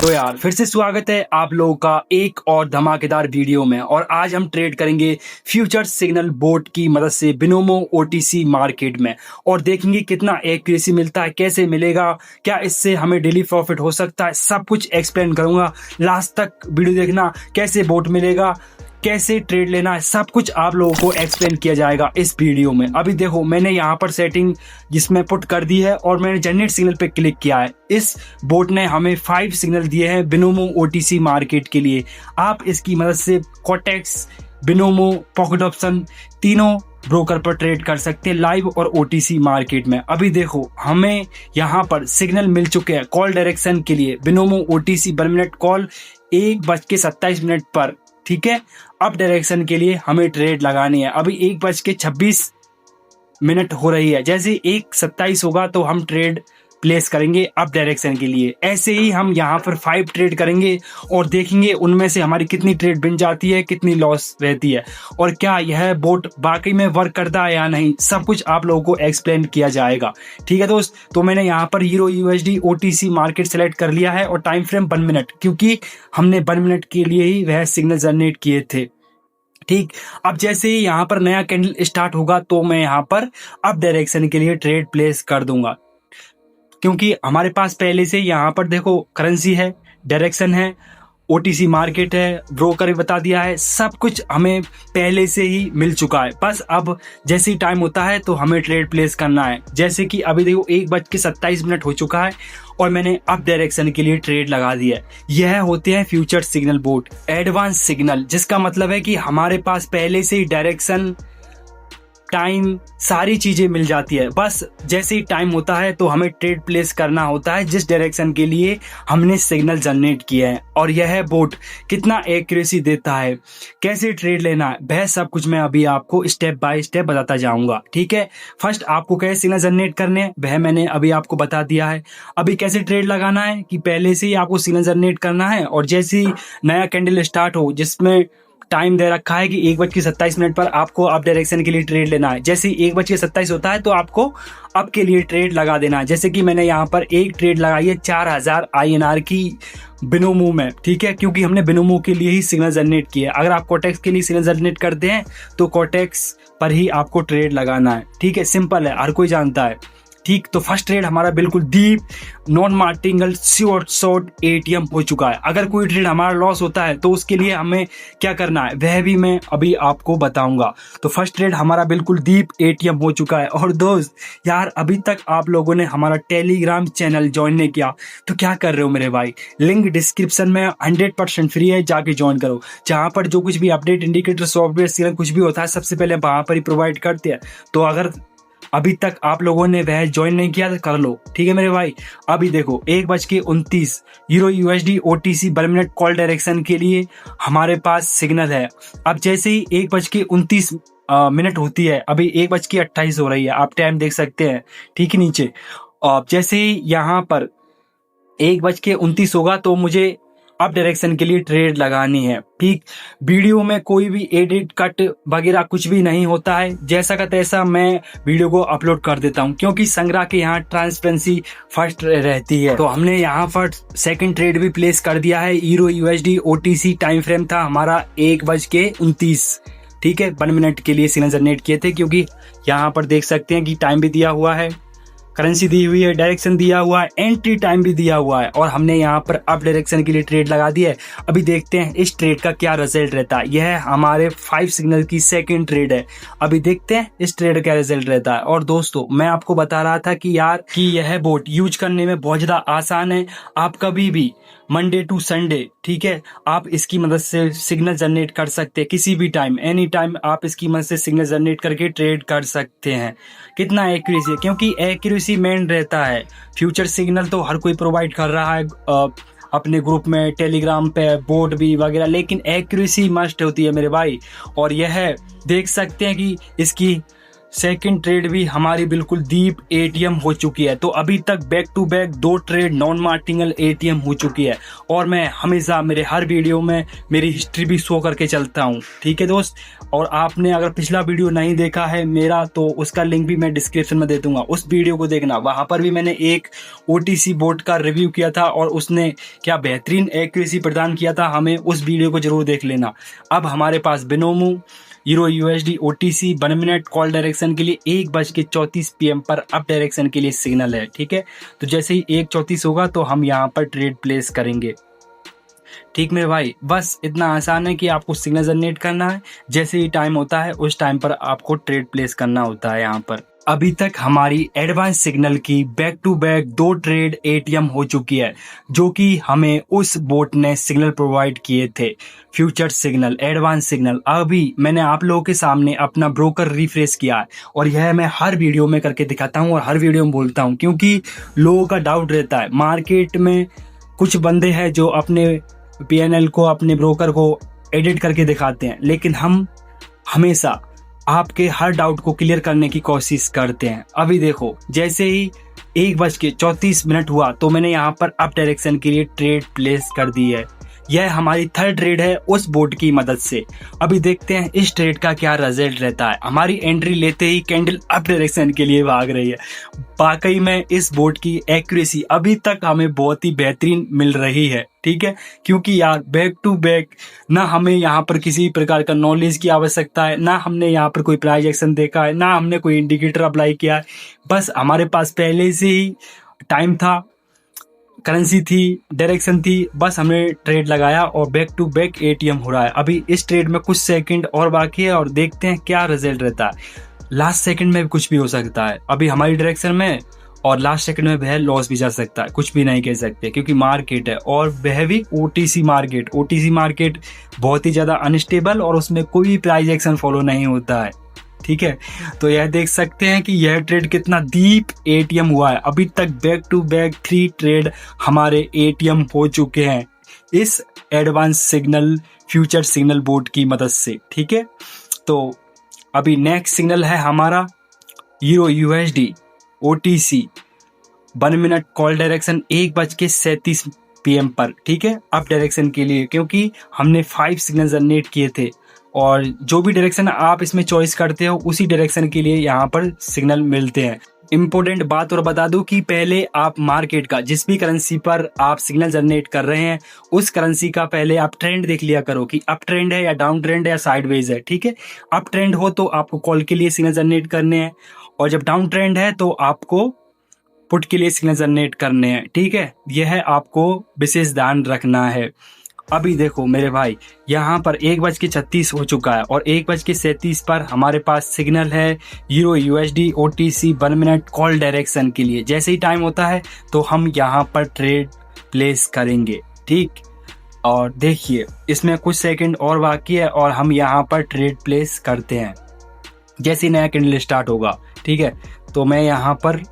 तो यार फिर से स्वागत है आप लोगों का एक और धमाकेदार वीडियो में। और आज हम ट्रेड करेंगे फ्यूचर सिग्नल बोट की मदद से बिनोमो ओटीसी मार्केट में, और देखेंगे कितना एक्यूरेसी मिलता है, कैसे मिलेगा, क्या इससे हमें डेली प्रॉफिट हो सकता है, सब कुछ एक्सप्लेन करूंगा। लास्ट तक वीडियो देखना, कैसे बोट मिलेगा, कैसे ट्रेड लेना है, सब कुछ आप लोगों को एक्सप्लेन किया जाएगा इस वीडियो में। अभी देखो मैंने यहाँ पर सेटिंग जिसमें पुट कर दी है और मैंने जनरेट सिग्नल पे क्लिक किया है। इस बोट ने हमें 5 सिग्नल दिए हैं बिनोमो ओटीसी मार्केट के लिए। आप इसकी मदद से कोटेक्स, बिनोमो, पॉकेट ऑप्शन तीनों ब्रोकर पर ट्रेड कर सकते हैं लाइव और ओटीसी मार्केट में। अभी देखो हमें यहाँ पर सिग्नल मिल चुके हैं कॉल डायरेक्शन के लिए। बिनोमो ओटीसी 1 मिनट कॉल 1:27 पर, ठीक है। अप डायरेक्शन के लिए हमें ट्रेड लगानी है। अभी 1:26 हो रही है। जैसे 1:27 होगा तो हम ट्रेड प्लेस करेंगे अप डायरेक्शन के लिए। ऐसे ही हम यहाँ पर 5 ट्रेड करेंगे और देखेंगे उनमें से हमारी कितनी ट्रेड बन जाती है, कितनी लॉस रहती है, और क्या यह बोट वाकई में वर्क करता है या नहीं, सब कुछ आप लोगों को एक्सप्लेन किया जाएगा। ठीक है दोस्त, तो मैंने यहाँ पर euro USD OTC market select कर लिया है और टाइम फ्रेम 1 मिनट, क्योंकि हमने 1 मिनट के लिए ही वह सिग्नल जनरेट किए थे। ठीक, अब जैसे ही यहाँ पर नया कैंडल स्टार्ट होगा तो मैं यहाँ पर अप डायरेक्शन के लिए ट्रेड प्लेस कर दूंगा, क्योंकि हमारे पास पहले से यहाँ पर देखो करेंसी है, डायरेक्शन है, ओटीसी मार्केट है, ब्रोकर भी बता दिया है, सब कुछ हमें पहले से ही मिल चुका है। बस अब जैसे ही टाइम होता है तो हमें ट्रेड प्लेस करना है। जैसे कि अभी देखो 1:27 हो चुका है और मैंने अप डायरेक्शन के लिए ट्रेड लगा दिया है। यह होते हैं future signal boat advance signal, जिसका मतलब है कि हमारे पास पहले से ही डायरेक्शन, टाइम, सारी चीजें मिल जाती है। बस जैसे ही टाइम होता है तो हमें ट्रेड प्लेस करना होता है जिस डायरेक्शन के लिए हमने सिग्नल जनरेट किया है। और यह बोट कितना एक्यूरेसी देता है, कैसे ट्रेड लेना है, वह सब कुछ मैं अभी आपको स्टेप बाय स्टेप बताता जाऊंगा। ठीक है, फर्स्ट आपको कैसे सिग्नल जनरेट करने हैं वह मैंने अभी आपको बता दिया है। अभी कैसे ट्रेड लगाना है कि पहले से ही आपको सिग्नल जनरेट करना है, और जैसे ही नया कैंडल स्टार्ट हो जिसमें टाइम दे रखा है कि 1:27 पर आपको अप डायरेक्शन के लिए ट्रेड लेना है, जैसे ही 1:27 होता है तो आपको अप के लिए ट्रेड लगा देना है। जैसे कि मैंने यहाँ पर एक ट्रेड लगाई है 4000 INR की बिनोमो में, ठीक है, क्योंकि हमने बिनोमो के लिए ही सिग्नल जनरेट किया है। अगर आप कोटेक्स के लिए सिग्नल जनरेट करते हैं तो कोटेक्स पर ही आपको ट्रेड लगाना है। ठीक है, सिंपल है, हर कोई जानता है। ठीक, तो फर्स्ट ट्रेड हमारा बिल्कुल deep non martingale short ATM हो चुका है। अगर कोई ट्रेड हमारा लॉस होता है तो उसके लिए हमें क्या करना है वह भी मैं अभी आपको बताऊंगा। तो फर्स्ट ट्रेड हमारा बिल्कुल डीप ATM हो चुका है। और दोस्त यार, अभी तक आप लोगों ने हमारा टेलीग्राम चैनल ज्वाइन नहीं किया तो क्या कर रहे हो मेरे भाई, लिंक डिस्क्रिप्शन में 100% फ्री है, जाके ज्वाइन करो। जहाँ पर जो कुछ भी अपडेट, इंडिकेटर, सॉफ्टवेयर सिग्नल कुछ भी होता है सबसे पहले वहां पर ही प्रोवाइड करते हैं। तो अगर अभी तक आप लोगों ने वह ज्वाइन नहीं किया तो कर लो, ठीक है मेरे भाई। अभी देखो 1:29 euro USD OTC 1 minute call direction के लिए हमारे पास सिग्नल है। अब जैसे ही 1:29 होती है, अभी 1:28 हो रही है, आप टाइम देख सकते हैं ठीक नीचे। अब जैसे ही यहाँ पर 1:29 होगा तो मुझे अप डायरेक्शन के लिए ट्रेड लगानी है। ठीक, वीडियो में कोई भी एडिट कट वगैरह कुछ भी नहीं होता है, जैसा का तैसा मैं वीडियो को अपलोड कर देता हूं, क्योंकि संग्रह के यहाँ ट्रांसपेरेंसी फर्स्ट रहती है। तो हमने यहाँ पर सेकंड ट्रेड भी प्लेस कर दिया है। Euro USD OTC time frame था हमारा 1:29, ठीक है, 1 मिनट के लिए सिग्नल जनरेट किए थे, क्योंकि यहाँ पर देख सकते हैं कि टाइम भी दिया हुआ है, करेंसी दी हुई है, डायरेक्शन दिया हुआ है, एंट्री टाइम भी दिया हुआ है, और हमने यहाँ पर अप डायरेक्शन के लिए ट्रेड लगा दिया है। अभी देखते हैं इस ट्रेड का क्या रिजल्ट रहता है। यह हमारे 5 सिग्नल की सेकंड ट्रेड है। अभी देखते हैं इस ट्रेड का क्या रिजल्ट रहता है। और दोस्तों मैं आपको बता रहा था कि यार कि यह बोट यूज करने में बहुत ज्यादा आसान है। आप कभी भी मंडे टू संडे, ठीक है, आप इसकी मदद से सिग्नल जनरेट कर सकते हैं, किसी भी टाइम, एनी टाइम आप इसकी मदद से सिग्नल जनरेट करके ट्रेड कर सकते हैं। कितना एक्यूरेसी है, क्योंकि एक्यूरेसी मेन रहता है। फ्यूचर सिग्नल तो हर कोई प्रोवाइड कर रहा है अपने ग्रुप में, टेलीग्राम पे, बोर्ड भी वगैरह, लेकिन एक्यूरेसी मस्ट होती है मेरे भाई। और यह देख सकते हैं कि इसकी सेकंड ट्रेड भी हमारी बिल्कुल डीप एटीएम हो चुकी है। तो अभी तक back to back 2 trade non martingale ATM हो चुकी है और मैं हमेशा मेरे हर वीडियो में मेरी हिस्ट्री भी शो करके चलता हूँ। ठीक है दोस्त, और आपने अगर पिछला वीडियो नहीं देखा है मेरा तो उसका लिंक भी मैं डिस्क्रिप्शन में दे दूंगा, उस वीडियो को देखना। वहाँ पर भी मैंने एक OTC बोट का रिव्यू किया था और उसने क्या बेहतरीन एक्यूरेसी प्रदान किया था हमें, उस वीडियो को जरूर देख लेना। अब हमारे पास Binomo euro USD OTC 1 minute call direction के लिए 1:34 PM पर अप डायरेक्शन के लिए सिग्नल है। ठीक है, तो जैसे ही 1:34 होगा तो हम यहाँ पर ट्रेड प्लेस करेंगे। ठीक मेरे भाई, बस इतना आसान है कि आपको सिग्नल जनरेट करना है, जैसे ही टाइम होता है उस टाइम पर आपको ट्रेड प्लेस करना होता है। यहाँ पर अभी तक हमारी एडवांस सिग्नल की back to back 2 trade ATM हो चुकी है, जो कि हमें उस बोट ने सिग्नल प्रोवाइड किए थे, फ्यूचर सिग्नल, एडवांस सिग्नल। अभी मैंने आप लोगों के सामने अपना ब्रोकर रिफ्रेश किया है और यह मैं हर वीडियो में करके दिखाता हूँ और हर वीडियो में बोलता हूँ, क्योंकि लोगों का डाउट रहता है। मार्केट में कुछ बंदे हैं जो अपने PNL को, अपने ब्रोकर को एडिट करके दिखाते हैं, लेकिन हम हमेशा आपके हर डाउट को क्लियर करने की कोशिश करते हैं। अभी देखो, जैसे ही 1:34 हुआ तो मैंने यहाँ पर अप डायरेक्शन के लिए ट्रेड प्लेस कर दी है। यह हमारी थर्ड ट्रेड है उस बोट की मदद से। अभी देखते हैं इस ट्रेड का क्या रिजल्ट रहता है। हमारी एंट्री लेते ही कैंडल अप डायरेक्शन के लिए भाग रही है। वाकई में इस बोट की एक्यूरेसी अभी तक हमें बहुत ही बेहतरीन मिल रही है। ठीक है, क्योंकि यार बैक टू बैक ना हमें यहाँ पर किसी प्रकार का नॉलेज की आवश्यकता है, ना हमने यहाँ पर कोई प्राइस एक्शन देखा है, ना हमने कोई इंडिकेटर अप्लाई किया है। बस हमारे पास पहले से ही टाइम था, करेंसी थी, डायरेक्शन थी, बस हमने ट्रेड लगाया और बैक टू बैक ATM हो रहा है। अभी इस ट्रेड में कुछ सेकंड और बाकी है और देखते हैं क्या रिजल्ट रहता है। लास्ट सेकंड में भी कुछ भी हो सकता है अभी हमारी डायरेक्शन में, और लास्ट सेकंड में वह लॉस भी जा सकता है, कुछ भी नहीं कह सकते, क्योंकि मार्केट है और वह भी OTC मार्केट बहुत ही ज़्यादा अनस्टेबल और उसमें कोई प्राइस एक्शन फॉलो नहीं होता है। ठीक है, तो यह देख सकते हैं कि यह ट्रेड कितना डीप ATM हुआ है। अभी तक बैक टू बैक 3 ट्रेड हमारे ATM हो चुके हैं इस advance signal, future signal board की मदद से। ठीक है, तो अभी नेक्स्ट सिग्नल है हमारा euro USD OTC 1 minute call direction 1:37 PM पर। ठीक है, अप डायरेक्शन के लिए, क्योंकि हमने 5 सिग्नल जनरेट किए थे और जो भी डायरेक्शन आप इसमें चॉइस करते हो उसी डायरेक्शन के लिए यहाँ पर सिग्नल मिलते हैं। इंपॉर्टेंट बात और बता दूं कि पहले आप मार्केट का जिस भी करेंसी पर आप सिग्नल जनरेट कर रहे हैं उस करेंसी का पहले आप ट्रेंड देख लिया करो कि अप ट्रेंड है या डाउन ट्रेंड है या साइडवेज है। ठीक है, अप ट्रेंड हो तो आपको कॉल के लिए सिग्नल जनरेट करने हैं और जब डाउन ट्रेंड है तो आपको पुट के लिए सिग्नल जनरेट करने हैं। ठीक है, यह आपको विशेष ध्यान रखना है। अभी देखो मेरे भाई, यहाँ पर 1:36 हो चुका है और 1:37 पर हमारे पास सिग्नल है euro USD OTC 1 minute call direction के लिए। जैसे ही टाइम होता है तो हम यहाँ पर ट्रेड प्लेस करेंगे। ठीक, और देखिए इसमें कुछ सेकंड और बाकी है और हम यहाँ पर ट्रेड प्लेस करते हैं जैसे ही नया कैंडल स्टार्ट होगा। ठीक है, तो मैं यहाँ पर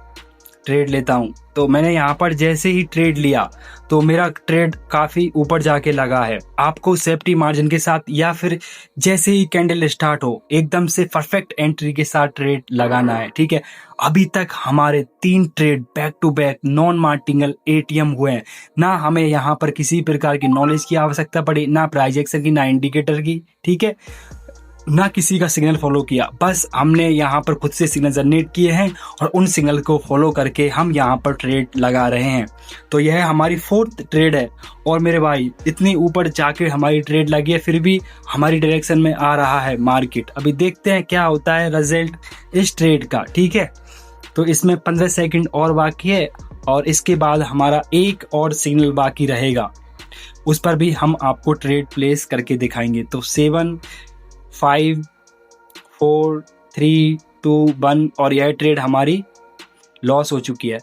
ट्रेड लेता हूं। तो मैंने यहाँ पर जैसे ही ट्रेड लिया तो मेरा ट्रेड काफ़ी ऊपर जाके लगा है। आपको सेफ्टी मार्जिन के साथ या फिर जैसे ही कैंडल स्टार्ट हो एकदम से परफेक्ट एंट्री के साथ ट्रेड लगाना है। ठीक है, अभी तक हमारे 3 trade back to back non martingale ATM हुए हैं। ना हमें यहाँ पर किसी प्रकार की नॉलेज की आवश्यकता पड़ी, ना प्राइस एक्शन की, ना इंडिकेटर की। ठीक है, ना किसी का सिग्नल फॉलो किया, बस हमने यहाँ पर खुद से सिग्नल जनरेट किए हैं और उन सिग्नल को फॉलो करके हम यहाँ पर ट्रेड लगा रहे हैं। तो यह हमारी 4th ट्रेड है और मेरे भाई इतनी ऊपर जाके हमारी ट्रेड लगी है फिर भी हमारी डायरेक्शन में आ रहा है मार्केट। अभी देखते हैं क्या होता है रिजल्ट इस ट्रेड का। ठीक है, तो इसमें 15 सेकंड और बाकी है और इसके बाद हमारा एक और सिग्नल बाकी रहेगा, उस पर भी हम आपको ट्रेड प्लेस करके दिखाएंगे। तो 7 5 4 3 2 1 और यह ट्रेड हमारी लॉस हो चुकी है।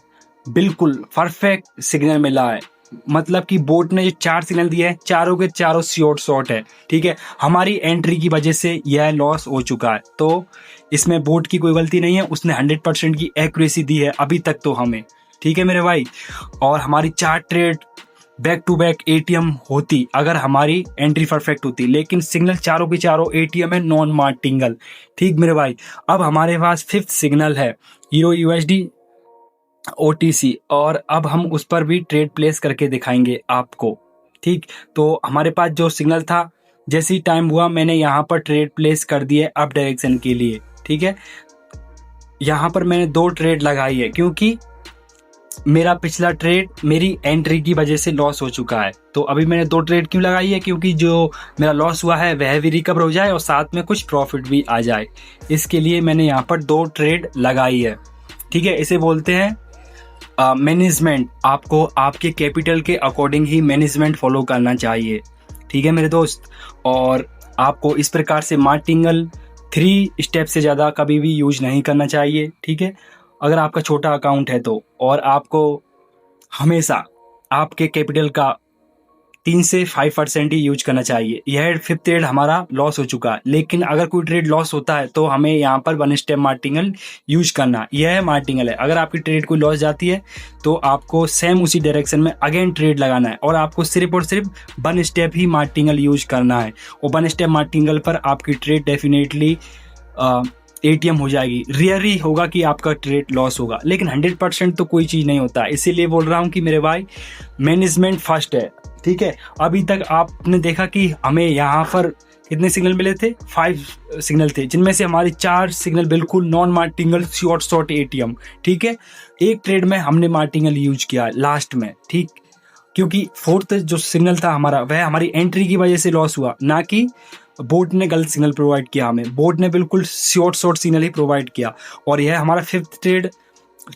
बिल्कुल परफेक्ट सिग्नल मिला है, मतलब कि बोट ने जो 4 सिग्नल दिए हैं चारों के चारों शॉर्ट है। ठीक है, हमारी एंट्री की वजह से यह लॉस हो चुका है। तो इसमें बोट की कोई गलती नहीं है, उसने 100% की एक्यूरेसी दी है अभी तक तो हमें। ठीक है मेरे भाई, और हमारी 4 trade back to back ATM होती अगर हमारी एंट्री परफेक्ट होती, लेकिन सिग्नल चारों के चारों एटीएम है नॉन मार्टिंगल। ठीक मेरे भाई, अब हमारे पास फिफ्थ सिग्नल है हीरो यूएसडी ओटीसी, और अब हम उस पर भी ट्रेड प्लेस करके दिखाएंगे आपको। ठीक, तो हमारे पास जो सिग्नल था, जैसे ही टाइम हुआ मैंने यहाँ पर ट्रेड प्लेस कर दिए अप डायरेक्शन के लिए। ठीक है, यहाँ पर मैंने 2 ट्रेड लगाई है क्योंकि मेरा पिछला ट्रेड मेरी एंट्री की वजह से लॉस हो चुका है। तो अभी मैंने 2 ट्रेड क्यों लगाई है, क्योंकि जो मेरा लॉस हुआ है वह भी रिकवर हो जाए और साथ में कुछ प्रॉफिट भी आ जाए, इसके लिए मैंने यहाँ पर 2 ट्रेड लगाई है। ठीक है, इसे बोलते हैं मैनेजमेंट। आपको आपके कैपिटल के अकॉर्डिंग ही मैनेजमेंट फॉलो करना चाहिए। ठीक है मेरे दोस्त, और आपको इस प्रकार से मार्टिंगल 3 स्टेप से ज़्यादा कभी भी यूज नहीं करना चाहिए। ठीक है, अगर आपका छोटा अकाउंट है तो, और आपको हमेशा आपके कैपिटल का 3 से 5% ही यूज करना चाहिए। यह फिफ्थ ट्रेड हमारा लॉस हो चुका है, लेकिन अगर कोई ट्रेड लॉस होता है तो हमें यहाँ पर 1 स्टेप मार्टिंगल यूज करना, यह मार्टिंगल है। अगर आपकी ट्रेड कोई लॉस जाती है तो आपको सेम उसी डायरेक्शन में अगेन ट्रेड लगाना है, और आपको सिर्फ और सिर्फ 1 स्टेप ही मार्टिंगल यूज करना है, और 1 स्टेप मार्टिंगल पर आपकी ट्रेड डेफिनेटली एटीएम हो जाएगी। रेयर ही होगा कि आपका ट्रेड लॉस होगा, लेकिन 100% तो कोई चीज़ नहीं होता। इसीलिए बोल रहा हूँ कि मेरे भाई मैनेजमेंट फर्स्ट है। ठीक है, अभी तक आपने देखा कि हमें यहाँ पर कितने सिग्नल मिले थे, 5 सिग्नल थे, जिनमें से हमारे 4 सिग्नल बिल्कुल नॉन मार्टिंगल शॉर्ट एटीएम। ठीक है, एक ट्रेड में हमने मार्टिंगल यूज किया लास्ट में। ठीक, क्योंकि 4th जो सिग्नल था हमारा वह हमारी एंट्री की वजह से लॉस हुआ, ना कि बोट ने गलत सिग्नल प्रोवाइड किया हमें। बोट ने बिल्कुल शॉर्ट सिग्नल ही प्रोवाइड किया, और यह हमारा 5th ट्रेड।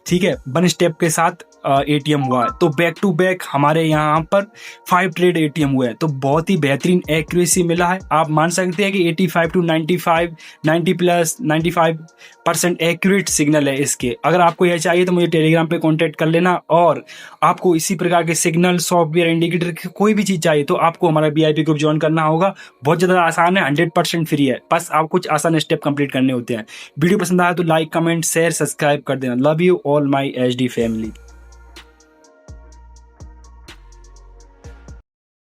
ठीक है, 1 स्टेप के साथ एटीएम हुआ है। तो बैक टू बैक हमारे यहाँ पर 5 ट्रेड एटीएम हुए हैं, तो बहुत ही बेहतरीन एक्यूरेसी मिला है। आप मान सकते हैं कि 85 to 95, 90 प्लस 95% एक्यूरेट सिग्नल है इसके। अगर आपको यह चाहिए तो मुझे टेलीग्राम पे कांटेक्ट कर लेना, और आपको इसी प्रकार के सिग्नल, सॉफ्टवेयर, इंडिकेटर कोई भी चीज़ चाहिए तो आपको हमारा VIP ग्रुप ज्वाइन करना होगा। बहुत ज़्यादा आसान है, 100% फ्री है, बस आप कुछ आसान स्टेप कंप्लीट करने होते हैं। वीडियो पसंद आया तो लाइक, कमेंट, शेयर, सब्सक्राइब कर देना। Love you all my HD family.